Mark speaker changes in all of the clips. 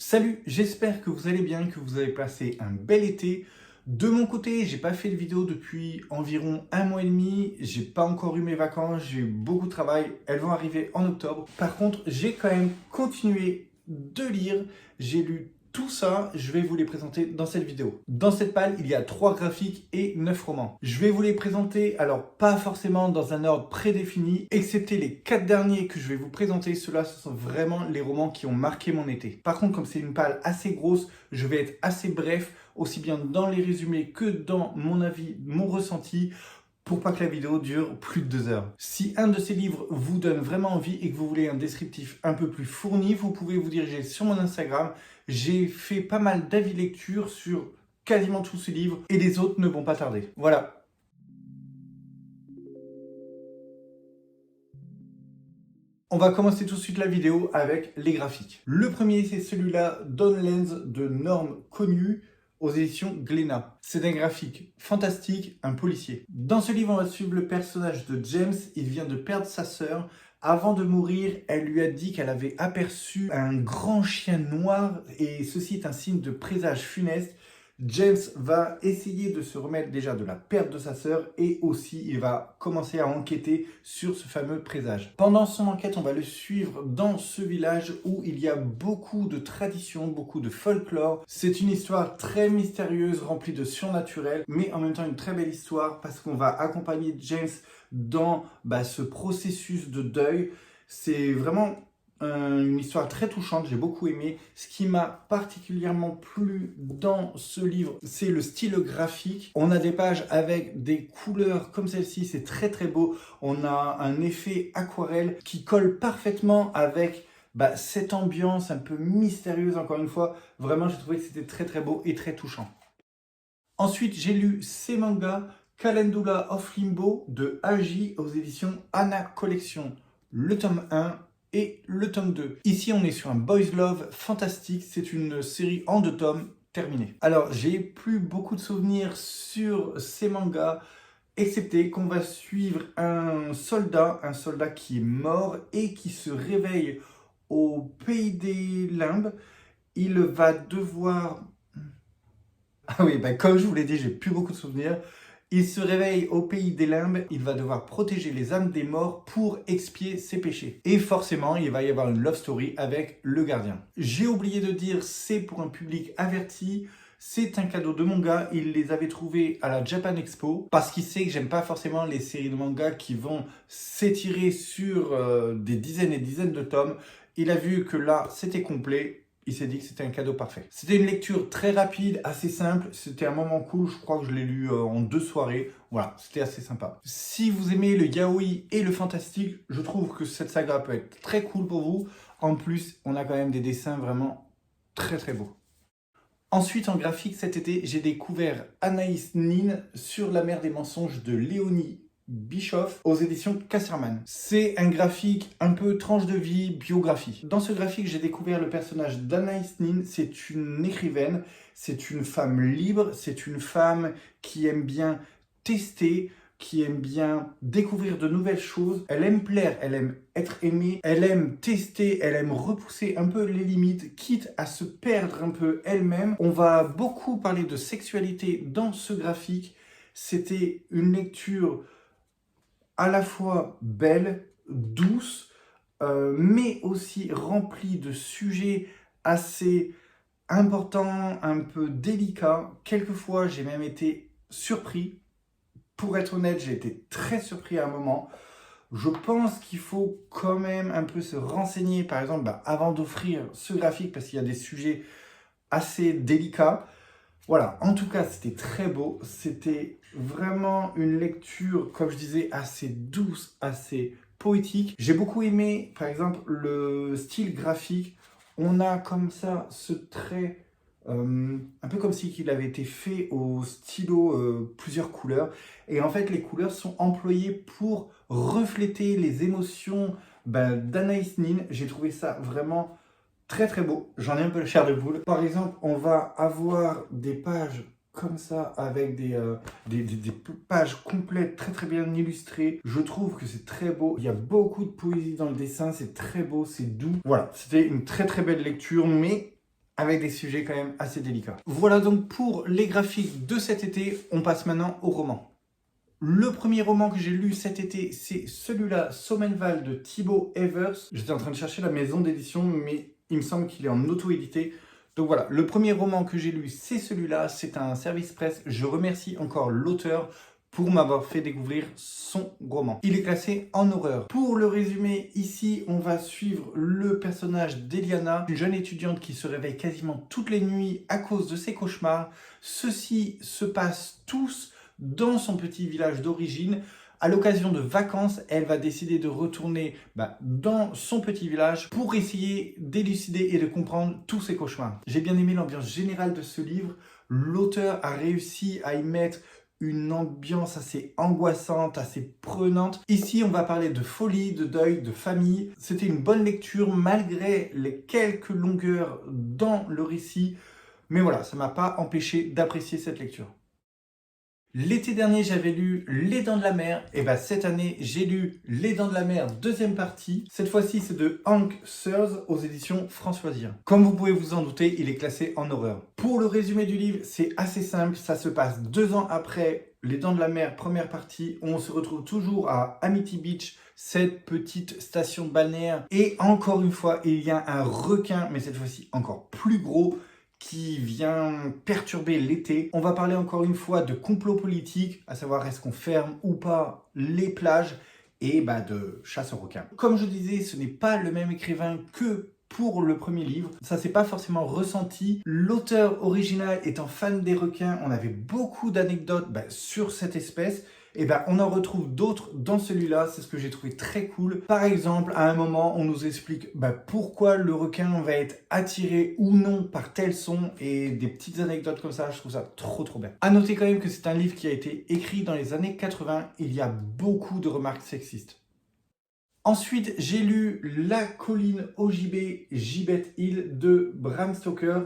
Speaker 1: Salut, j'espère que vous allez bien, que vous avez passé un bel été. De mon côté, j'ai pas fait de vidéo depuis environ un mois et demi. J'ai pas encore eu mes vacances, j'ai eu beaucoup de travail. Elles vont arriver en octobre. Par contre, j'ai quand même continué de lire. J'ai lu tout ça, je vais vous les présenter dans cette vidéo. Dans cette palle, il y a 3 graphiques et 9 romans. Je vais vous les présenter, alors pas forcément dans un ordre prédéfini, excepté les 4 derniers que je vais vous présenter. Ceux-là, ce sont vraiment les romans qui ont marqué mon été. Par contre, comme c'est une palle assez grosse, je vais être assez bref, aussi bien dans les résumés que dans mon avis, mon ressenti, pour pas que la vidéo dure plus de 2 heures. Si un de ces livres vous donne vraiment envie et que vous voulez un descriptif un peu plus fourni, vous pouvez vous diriger sur mon Instagram. J'ai fait pas mal d'avis lecture sur quasiment tous ces livres et les autres ne vont pas tarder. Voilà. On va commencer tout de suite la vidéo avec les graphiques. Le premier, c'est celui-là, Dawn Lands de Norm Connu, aux éditions Glénat. C'est un graphique fantastique, un policier. Dans ce livre, on va suivre le personnage de James. Il vient de perdre sa sœur. Avant de mourir, elle lui a dit qu'elle avait aperçu un grand chien noir et ceci est un signe de présage funeste. James va essayer de se remettre déjà de la perte de sa sœur et aussi il va commencer à enquêter sur ce fameux présage. Pendant son enquête, on va le suivre dans ce village où il y a beaucoup de traditions, beaucoup de folklore. C'est une histoire très mystérieuse, remplie de surnaturel, mais en même temps une très belle histoire parce qu'on va accompagner James dans ce processus de deuil. C'est vraiment une histoire très touchante, j'ai beaucoup aimé. Ce qui m'a particulièrement plu dans ce livre, c'est le style graphique. On a des pages avec des couleurs comme celle-ci, c'est très très beau. On a un effet aquarelle qui colle parfaitement avec cette ambiance un peu mystérieuse, encore une fois. Vraiment, j'ai trouvé que c'était très très beau et très touchant. Ensuite, j'ai lu ces mangas Calendula of Limbo de Agi aux éditions Anna Collection, le tome 1 et le tome 2. Ici, on est sur un boys love fantastique. C'est une série en 2 tomes terminée. Alors, j'ai plus beaucoup de souvenirs sur ces mangas, excepté qu'on va suivre un soldat qui est mort et qui se réveille au pays des limbes. Il va devoir... Ah oui, comme je vous l'ai dit, j'ai plus beaucoup de souvenirs. Il se réveille au pays des limbes, il va devoir protéger les âmes des morts pour expier ses péchés. Et forcément, il va y avoir une love story avec le gardien. J'ai oublié de dire, c'est pour un public averti, c'est un cadeau de manga, il les avait trouvés à la Japan Expo, parce qu'il sait que j'aime pas forcément les séries de manga qui vont s'étirer sur des dizaines et dizaines de tomes. Il a vu que là, c'était complet. Il s'est dit que c'était un cadeau parfait. C'était une lecture très rapide, assez simple. C'était un moment cool. Je crois que je l'ai lu en 2 soirées. Voilà, c'était assez sympa. Si vous aimez le yaoi et le fantastique, je trouve que cette saga peut être très cool pour vous. En plus, on a quand même des dessins vraiment très très beaux. Ensuite, en graphique, cet été, j'ai découvert Anaïs Nin sur la mer des mensonges de Léonie Bischoff aux éditions Casterman. C'est un graphique un peu tranche de vie, biographie. Dans ce graphique, j'ai découvert le personnage d'Anaïs Nin. C'est une écrivaine, c'est une femme libre, c'est une femme qui aime bien tester, qui aime bien découvrir de nouvelles choses. Elle aime plaire, elle aime être aimée, elle aime tester, elle aime repousser un peu les limites, quitte à se perdre un peu elle-même. On va beaucoup parler de sexualité dans ce graphique. C'était une lecture à la fois belle, douce, mais aussi remplie de sujets assez importants, un peu délicats. Quelquefois, j'ai même été surpris. Pour être honnête, j'ai été très surpris à un moment. Je pense qu'il faut quand même un peu se renseigner, par exemple, avant d'offrir ce graphique, parce qu'il y a des sujets assez délicats. Voilà, en tout cas, c'était très beau. C'était vraiment une lecture, comme je disais, assez douce, assez poétique. J'ai beaucoup aimé, par exemple, le style graphique. On a comme ça ce trait, un peu comme si il avait été fait au stylo, plusieurs couleurs. Et en fait, les couleurs sont employées pour refléter les émotions d'Anaïs Nin. J'ai trouvé ça vraiment très très beau, j'en ai un peu le chair de poule. Par exemple, on va avoir des pages comme ça avec des pages complètes très très bien illustrées. Je trouve que c'est très beau. Il y a beaucoup de poésie dans le dessin, c'est très beau, c'est doux. Voilà, c'était une très très belle lecture, mais avec des sujets quand même assez délicats. Voilà donc pour les graphiques de cet été. On passe maintenant au roman. Le premier roman que j'ai lu cet été, c'est celui-là, Sommenval de Thibaut Evers. J'étais en train de chercher la maison d'édition, mais il me semble qu'il est en auto-édité. Donc voilà, le premier roman que j'ai lu, c'est celui-là. C'est un service presse. Je remercie encore l'auteur pour m'avoir fait découvrir son roman. Il est classé en horreur. Pour le résumé, ici, on va suivre le personnage d'Eliana, une jeune étudiante qui se réveille quasiment toutes les nuits à cause de ses cauchemars. Ceux-ci se passent tous dans son petit village d'origine. À l'occasion de vacances, elle va décider de retourner dans son petit village pour essayer d'élucider et de comprendre tous ses cauchemars. J'ai bien aimé l'ambiance générale de ce livre. L'auteur a réussi à y mettre une ambiance assez angoissante, assez prenante. Ici, on va parler de folie, de deuil, de famille. C'était une bonne lecture malgré les quelques longueurs dans le récit. Mais voilà, ça ne m'a pas empêché d'apprécier cette lecture. L'été dernier, j'avais lu Les Dents de la Mer. Et cette année, j'ai lu Les Dents de la Mer, deuxième partie. Cette fois-ci, c'est de Hank Sears aux éditions Françoisien. Comme vous pouvez vous en douter, il est classé en horreur. Pour le résumé du livre, c'est assez simple. Ça se passe 2 ans après Les Dents de la Mer, première partie. On se retrouve toujours à Amity Beach, cette petite station balnéaire. Et encore une fois, il y a un requin, mais cette fois-ci encore plus gros, qui vient perturber l'été. On va parler encore une fois de complot politique, à savoir est-ce qu'on ferme ou pas les plages, et de chasse aux requins. Comme je disais, ce n'est pas le même écrivain que pour le premier livre. Ça s'est pas forcément ressenti. L'auteur original étant fan des requins, on avait beaucoup d'anecdotes sur cette espèce. Et on en retrouve d'autres dans celui-là, c'est ce que j'ai trouvé très cool. Par exemple, à un moment, on nous explique pourquoi le requin va être attiré ou non par tel son, et des petites anecdotes comme ça, je trouve ça trop bien. À noter quand même que c'est un livre qui a été écrit dans les années 80, il y a beaucoup de remarques sexistes. Ensuite, j'ai lu La colline au gibet, Gibet Hill de Bram Stoker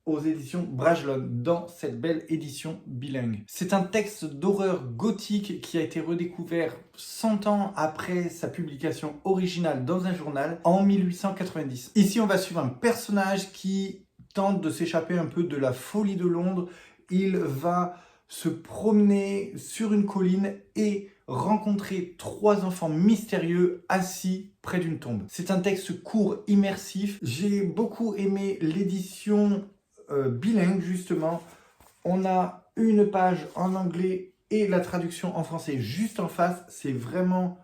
Speaker 1: aux éditions Brajlon, dans cette belle édition bilingue. C'est un texte d'horreur gothique qui a été redécouvert 100 ans après sa publication originale dans un journal en 1890. Ici, on va suivre un personnage qui tente de s'échapper un peu de la folie de Londres. Il va se promener sur une colline et rencontrer 3 enfants mystérieux assis près d'une tombe. C'est un texte court, immersif. J'ai beaucoup aimé l'édition bilingue, justement. On a une page en anglais et la traduction en français juste en face. C'est vraiment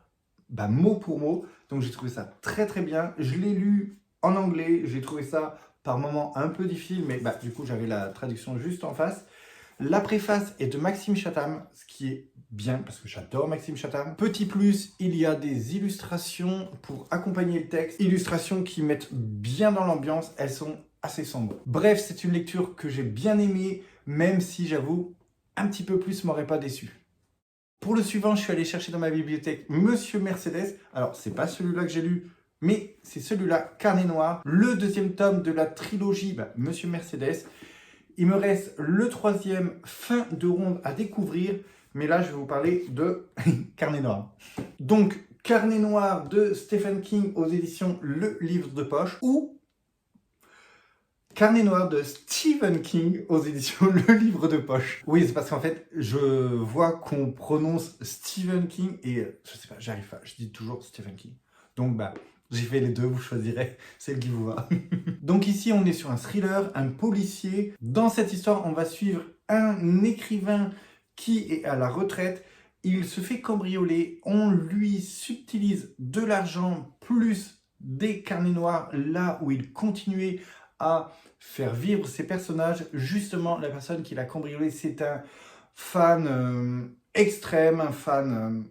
Speaker 1: mot pour mot. Donc j'ai trouvé ça très bien. Je l'ai lu en anglais. J'ai trouvé ça par moments un peu difficile, mais du coup j'avais la traduction juste en face. La préface est de Maxime Chatham, ce qui est bien parce que j'adore Maxime Chatham. Petit plus, il y a des illustrations pour accompagner le texte. Illustrations qui mettent bien dans l'ambiance, elles sont assez sombres. Bref, c'est une lecture que j'ai bien aimée, même si j'avoue, un petit peu plus m'aurait pas déçu. Pour le suivant, je suis allé chercher dans ma bibliothèque Monsieur Mercedes. Alors, c'est pas celui-là que j'ai lu, mais c'est celui-là, Carnet Noir, le 2e tome de la trilogie Monsieur Mercedes. Il me reste le 3e, Fin de ronde, à découvrir, mais là je vais vous parler de Carnet Noir. Donc, Carnet Noir de Stephen King aux éditions Le Livre de Poche, ou Carnet Noir de Stephen King aux éditions Le Livre de Poche. Oui, c'est parce qu'en fait, je vois qu'on prononce Stephen King et je sais pas, j'arrive pas, je dis toujours Stephen King. Donc j'ai fait les deux, vous choisirez celle qui vous va. Donc ici, on est sur un thriller, un policier. Dans cette histoire, on va suivre un écrivain qui est à la retraite. Il se fait cambrioler, on lui subtilise de l'argent plus des carnets noirs là où il continuait à faire vivre ses personnages. Justement, la personne qui l'a cambriolé, c'est un fan extrême, un fan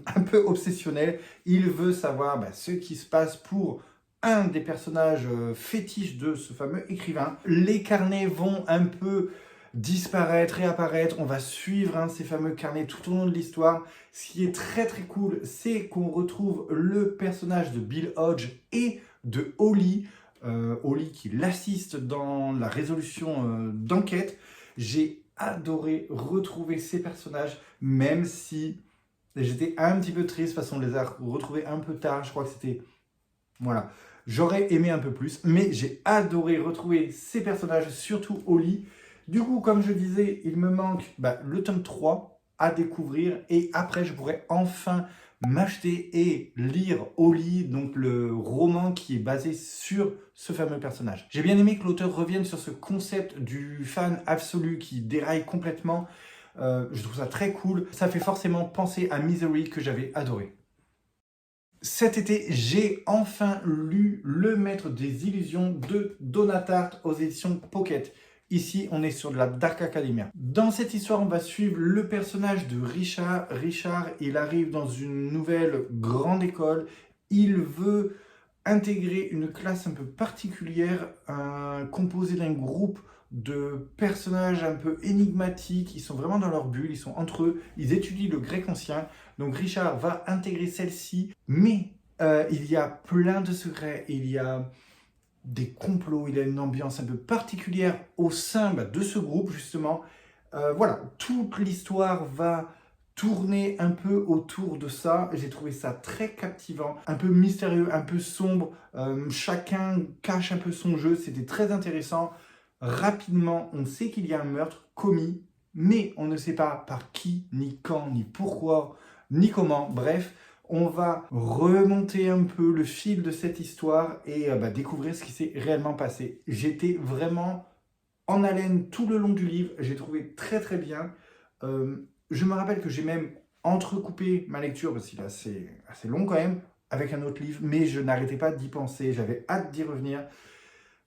Speaker 1: un peu obsessionnel. Il veut savoir ce qui se passe pour un des personnages fétiches de ce fameux écrivain. Les carnets vont un peu disparaître, réapparaître. On va suivre ces fameux carnets tout au long de l'histoire. Ce qui est très cool, c'est qu'on retrouve le personnage de Bill Hodge et de Holly. Holly qui l'assiste dans la résolution d'enquête. J'ai adoré retrouver ces personnages, même si j'étais un petit peu triste parce qu'on les a retrouvés un peu tard. Je crois que c'était... Voilà. J'aurais aimé un peu plus, mais j'ai adoré retrouver ces personnages, surtout Holly. Du coup, comme je disais, il me manque le tome 3 à découvrir et après je pourrais enfin m'acheter et lire Holly, donc le roman qui est basé sur ce fameux personnage. J'ai bien aimé que l'auteur revienne sur ce concept du fan absolu qui déraille complètement. Je trouve ça très cool. Ça fait forcément penser à Misery que j'avais adoré. Cet été, j'ai enfin lu Le Maître des Illusions de Donatart aux éditions Pocket. Ici, on est sur de la Dark Academia. Dans cette histoire, on va suivre le personnage de Richard. Richard, il arrive dans une nouvelle grande école. Il veut intégrer une classe un peu particulière, composée d'un groupe de personnages un peu énigmatiques. Ils sont vraiment dans leur bulle, ils sont entre eux, ils étudient le grec ancien. Donc Richard va intégrer celle-ci, mais il y a plein de secrets, il y a des complots, il y a une ambiance un peu particulière au sein de ce groupe justement. Voilà, toute l'histoire va tourner un peu autour de ça. J'ai trouvé ça très captivant, un peu mystérieux, un peu sombre. Chacun cache un peu son jeu, c'était très intéressant. Rapidement, on sait qu'il y a un meurtre commis, mais on ne sait pas par qui, ni quand, ni pourquoi, ni comment. Bref, on va remonter un peu le fil de cette histoire et découvrir ce qui s'est réellement passé. J'étais vraiment en haleine tout le long du livre, j'ai trouvé très très bien. Je me rappelle que j'ai même entrecoupé ma lecture, parce qu'il est assez long quand même, avec un autre livre, mais je n'arrêtais pas d'y penser, j'avais hâte d'y revenir.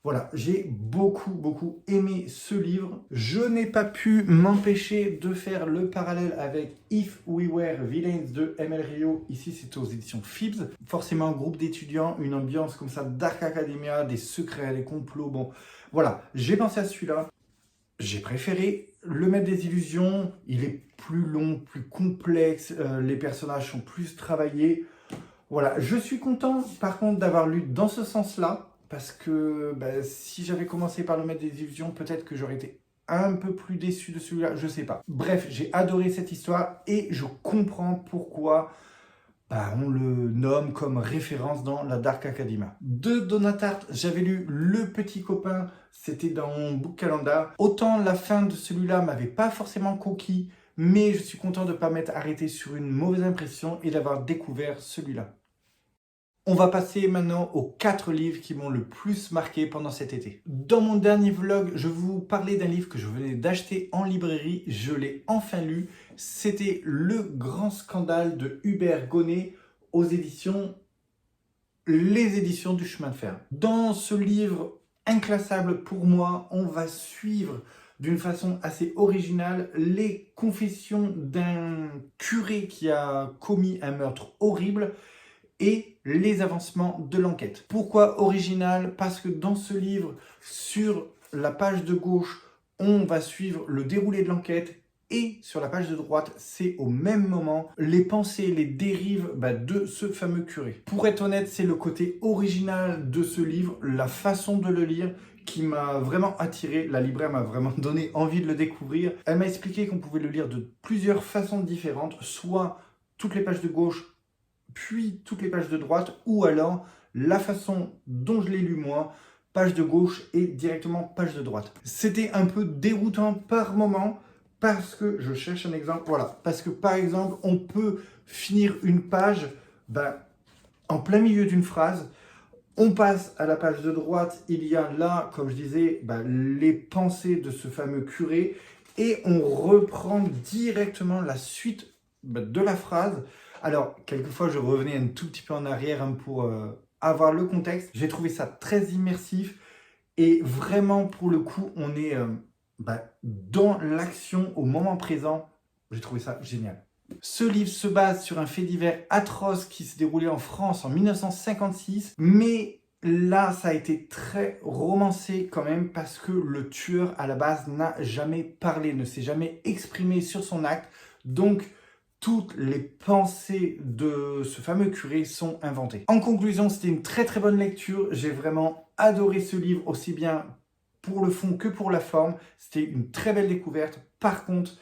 Speaker 1: Voilà, j'ai beaucoup aimé ce livre. Je n'ai pas pu m'empêcher de faire le parallèle avec If We Were Villains de ML Rio. Ici, c'est aux éditions Phibbs. Forcément, un groupe d'étudiants, une ambiance comme ça, Dark Academia, des secrets, des complots. Bon, voilà, j'ai pensé à celui-là. J'ai préféré Le Maître des Illusions. Il est plus long, plus complexe. Les personnages sont plus travaillés. Voilà, je suis content par contre d'avoir lu dans ce sens-là. Parce que si j'avais commencé par Le Maître des Illusions, peut-être que j'aurais été un peu plus déçu de celui-là, je sais pas. Bref, j'ai adoré cette histoire et je comprends pourquoi on le nomme comme référence dans la Dark Academia. De Donatart, j'avais lu Le Petit Copain, c'était dans mon book calendar. Autant la fin de celui-là m'avait pas forcément conquis, mais je suis content de ne pas m'être arrêté sur une mauvaise impression et d'avoir découvert celui-là. On va passer maintenant aux 4 livres qui m'ont le plus marqué pendant cet été. Dans mon dernier vlog, je vous parlais d'un livre que je venais d'acheter en librairie. Je l'ai enfin lu. C'était Le Grand Scandale de Hubert Gonnet aux éditions Les Éditions du Chemin de Fer. Dans ce livre inclassable pour moi, on va suivre d'une façon assez originale les confessions d'un curé qui a commis un meurtre horrible et les avancements de l'enquête. Pourquoi original? Parce que dans ce livre, sur la page de gauche, on va suivre le déroulé de l'enquête et sur la page de droite, c'est au même moment les pensées, les dérives de ce fameux curé. Pour être honnête, c'est le côté original de ce livre, la façon de le lire qui m'a vraiment attiré. La libraire m'a vraiment donné envie de le découvrir. Elle m'a expliqué qu'on pouvait le lire de plusieurs façons différentes, soit toutes les pages de gauche puis toutes les pages de droite, ou alors la façon dont je l'ai lu moi, page de gauche et directement page de droite. C'était un peu déroutant par moment, parce que, je cherche un exemple, voilà, parce que par exemple, on peut finir une page en plein milieu d'une phrase, on passe à la page de droite, il y a là, comme je disais, les pensées de ce fameux curé, et on reprend directement la suite de la phrase. Alors, quelquefois, je revenais un tout petit peu en arrière pour avoir le contexte. J'ai trouvé ça très immersif et vraiment, pour le coup, on est dans l'action au moment présent. J'ai trouvé ça génial. Ce livre se base sur un fait divers atroce qui s'est déroulé en France en 1956, mais là, ça a été très romancé quand même parce que le tueur, à la base, n'a jamais parlé, ne s'est jamais exprimé sur son acte. Donc, toutes les pensées de ce fameux curé sont inventées. En conclusion, c'était une très très bonne lecture. J'ai vraiment adoré ce livre, aussi bien pour le fond que pour la forme. C'était une très belle découverte. Par contre,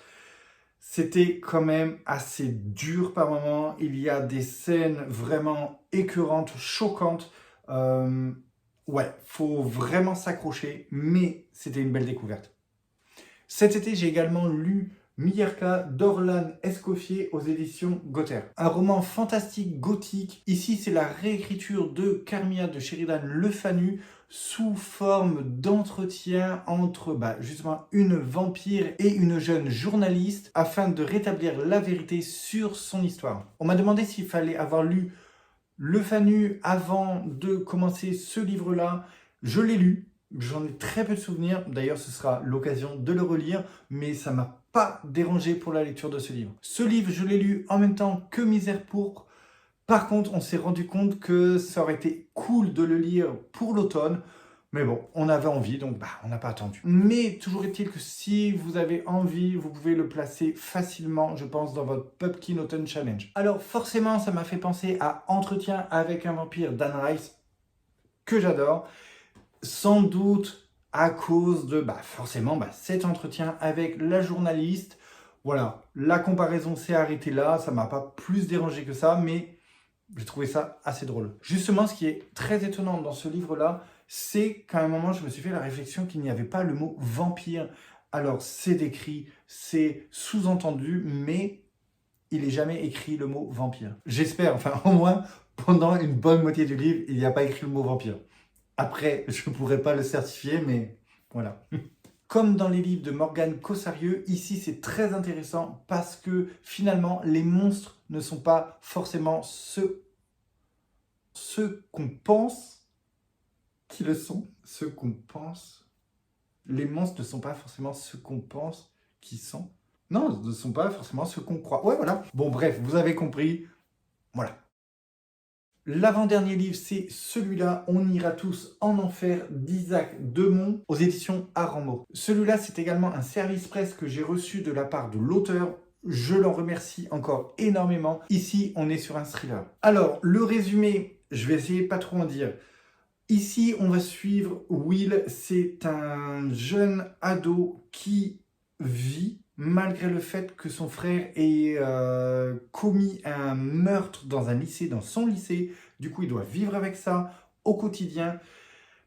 Speaker 1: c'était quand même assez dur par moments. Il y a des scènes vraiment écœurantes, choquantes. Ouais, faut vraiment s'accrocher, mais c'était une belle découverte. Cet été, j'ai également lu Miyarka d'Orlan Escoffier aux éditions Gother. Un roman fantastique gothique. Ici, c'est la réécriture de Carmilla de Sheridan Le Fanu sous forme d'entretien entre justement une vampire et une jeune journaliste afin de rétablir la vérité sur son histoire. On m'a demandé s'il fallait avoir lu Le Fanu avant de commencer ce livre-là. Je l'ai lu. J'en ai très peu de souvenirs, d'ailleurs ce sera l'occasion de le relire, mais ça m'a pas dérangé pour la lecture de ce livre. Ce livre, je l'ai lu en même temps que Misère pourpre. Par contre, on s'est rendu compte que ça aurait été cool de le lire pour l'automne, mais bon, on avait envie, donc on n'a pas attendu. Mais toujours est-il que si vous avez envie, vous pouvez le placer facilement, je pense, dans votre Pumpkin Autumn Challenge. Alors forcément, ça m'a fait penser à Entretien avec un vampire d'Anne Rice, que j'adore. Sans doute à cause de forcément cet entretien avec la journaliste. Voilà, la comparaison s'est arrêtée là, ça m'a pas plus dérangé que ça, mais j'ai trouvé ça assez drôle. Justement, ce qui est très étonnant dans ce livre-là, c'est qu'à un moment, je me suis fait la réflexion qu'il n'y avait pas le mot vampire. Alors, c'est décrit, c'est sous-entendu, mais il n'est jamais écrit le mot vampire. J'espère, enfin au moins, pendant une bonne moitié du livre, il n'y a pas écrit le mot vampire. Après, je ne pourrais pas le certifier, mais voilà. Comme dans les livres de Morgane Cossarieux, ici c'est très intéressant parce que finalement, les monstres ne sont pas forcément ceux qu'on pense qu'ils le sont. Ceux qu'on pense. Les monstres ne sont pas forcément ceux qu'on pense qu'ils sont. Non, ne sont pas forcément ceux qu'on croit. Ouais, voilà. Bon, bref, vous avez compris. Voilà. L'avant-dernier livre, c'est celui-là, On ira tous en enfer, d'Isaac Demont, aux éditions Arameau. Celui-là, c'est également un service presse que j'ai reçu de la part de l'auteur. Je l'en remercie encore énormément. Ici, on est sur un thriller. Alors, le résumé, je vais essayer pas trop en dire. Ici, on va suivre Will. C'est un jeune ado qui vit malgré le fait que son frère ait commis un meurtre dans un lycée, dans son lycée. Du coup, il doit vivre avec ça au quotidien.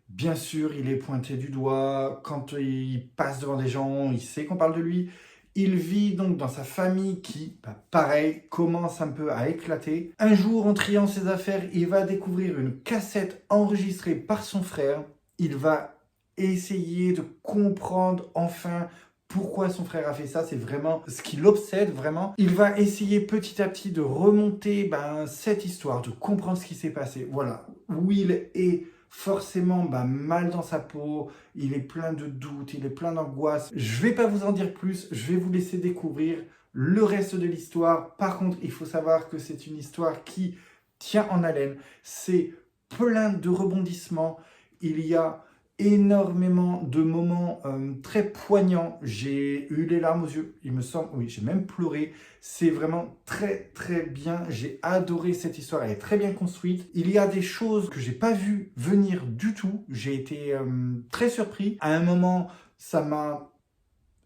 Speaker 1: Bien sûr, il est pointé du doigt. Quand il passe devant des gens, il sait qu'on parle de lui. Il vit donc dans sa famille qui, pareil, commence un peu à éclater. Un jour, en triant ses affaires, il va découvrir une cassette enregistrée par son frère. Il va essayer de comprendre enfin pourquoi son frère a fait ça. C'est vraiment ce qui l'obsède, vraiment. Il va essayer petit à petit de remonter cette histoire, de comprendre ce qui s'est passé. Voilà, Will est forcément mal dans sa peau, il est plein de doutes, il est plein d'angoisse. Je vais pas vous en dire plus, je vais vous laisser découvrir le reste de l'histoire. Par contre, il faut savoir que c'est une histoire qui tient en haleine. C'est plein de rebondissements. Il y a énormément de moments très poignants. J'ai eu les larmes aux yeux, il me semble. Oui, j'ai même pleuré. C'est vraiment très très bien. J'ai adoré cette histoire. Elle est très bien construite. Il y a des choses que j'ai pas vues venir du tout. J'ai été très surpris. À un moment, ça m'a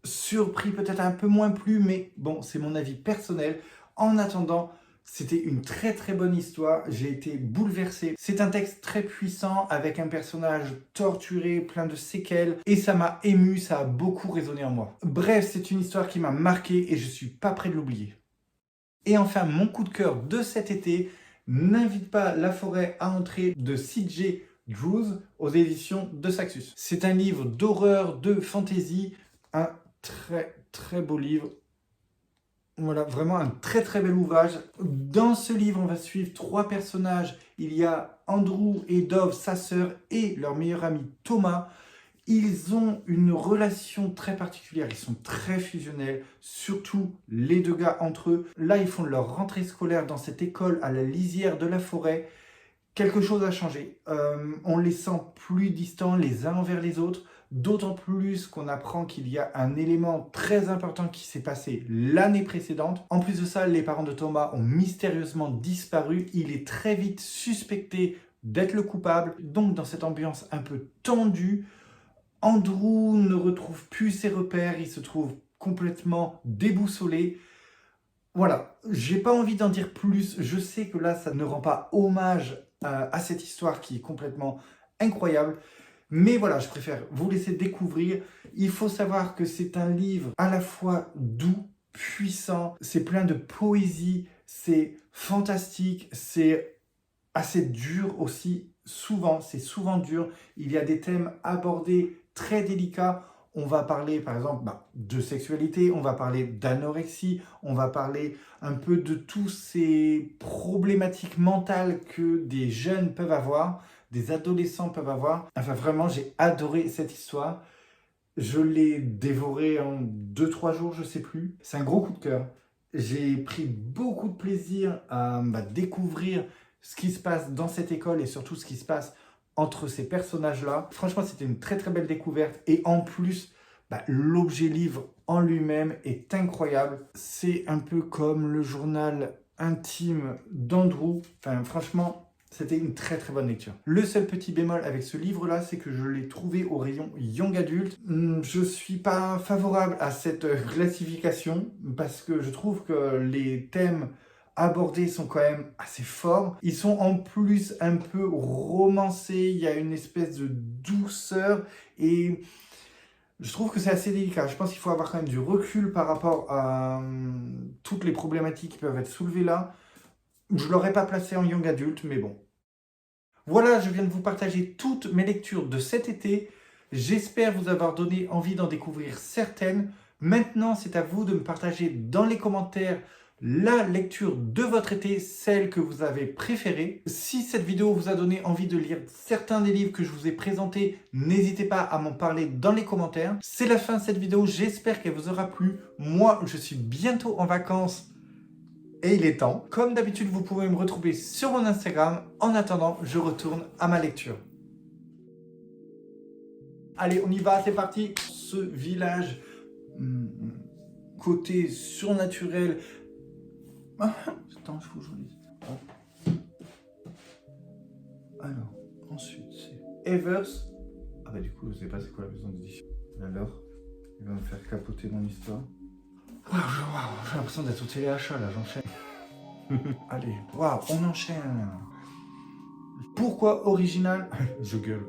Speaker 1: surpris, peut-être un peu moins plu, mais bon, c'est mon avis personnel. En attendant, c'était une très très bonne histoire, j'ai été bouleversé. C'est un texte très puissant avec un personnage torturé, plein de séquelles, et ça m'a ému, ça a beaucoup résonné en moi. Bref, c'est une histoire qui m'a marqué et je suis pas prêt de l'oublier. Et enfin, mon coup de cœur de cet été, N'invite pas la forêt à entrer de C.J. Drews aux éditions de Saxus. C'est un livre d'horreur, de fantasy, un très très beau livre. Voilà, vraiment un très très bel ouvrage. Dans ce livre, on va suivre 3 personnages. Il y a Andrew et Dove, sa sœur, et leur meilleur ami Thomas. Ils ont une relation très particulière, ils sont très fusionnels, surtout les 2 gars entre eux. Là, ils font leur rentrée scolaire dans cette école à la lisière de la forêt. Quelque chose a changé. On les sent plus distants les uns envers les autres. D'autant plus qu'on apprend qu'il y a un élément très important qui s'est passé l'année précédente. En plus de ça, les parents de Thomas ont mystérieusement disparu. Il est très vite suspecté d'être le coupable. Donc dans cette ambiance un peu tendue, Andrew ne retrouve plus ses repères. Il se trouve complètement déboussolé. Voilà, j'ai pas envie d'en dire plus. Je sais que là, ça ne rend pas hommage à cette histoire qui est complètement incroyable. Mais voilà, je préfère vous laisser découvrir. Il faut savoir que c'est un livre à la fois doux, puissant, c'est plein de poésie, c'est fantastique, c'est assez dur aussi, souvent, c'est souvent dur. Il y a des thèmes abordés très délicats. On va parler par exemple de sexualité, on va parler d'anorexie, on va parler un peu de tous ces problématiques mentales que des jeunes peuvent avoir, des adolescents peuvent avoir. Enfin vraiment, j'ai adoré cette histoire. Je l'ai dévorée en 2-3 jours, je sais plus. C'est un gros coup de cœur. J'ai pris beaucoup de plaisir à découvrir ce qui se passe dans cette école et surtout ce qui se passe entre ces personnages-là. Franchement, c'était une très très belle découverte. Et en plus, l'objet livre en lui-même est incroyable. C'est un peu comme le journal intime d'Andrew. Enfin, franchement, c'était une très très bonne lecture. Le seul petit bémol avec ce livre-là, c'est que je l'ai trouvé au rayon Young Adult. Je suis pas favorable à cette classification parce que je trouve que les thèmes abordés sont quand même assez forts. Ils sont en plus un peu romancés, il y a une espèce de douceur et je trouve que c'est assez délicat. Je pense qu'il faut avoir quand même du recul par rapport à toutes les problématiques qui peuvent être soulevées là. Je ne l'aurais pas placé en young adulte, mais bon. Voilà, je viens de vous partager toutes mes lectures de cet été. J'espère vous avoir donné envie d'en découvrir certaines. Maintenant, c'est à vous de me partager dans les commentaires la lecture de votre été, celle que vous avez préférée. Si cette vidéo vous a donné envie de lire certains des livres que je vous ai présentés, n'hésitez pas à m'en parler dans les commentaires. C'est la fin de cette vidéo, j'espère qu'elle vous aura plu. Moi, je suis bientôt en vacances et il est temps. Comme d'habitude, vous pouvez me retrouver sur mon Instagram. En attendant, je retourne à ma lecture. Allez, on y va, c'est parti. Ce village, côté surnaturel. Attends, je vous joue. Alors, ensuite, c'est Evers. Ah bah du coup, je sais pas c'est quoi la maison d'édition. Alors, il va me faire capoter mon histoire. Waouh, j'ai l'impression d'être au téléachat là, j'enchaîne. Allez, waouh, on enchaîne. Pourquoi original? Je gueule.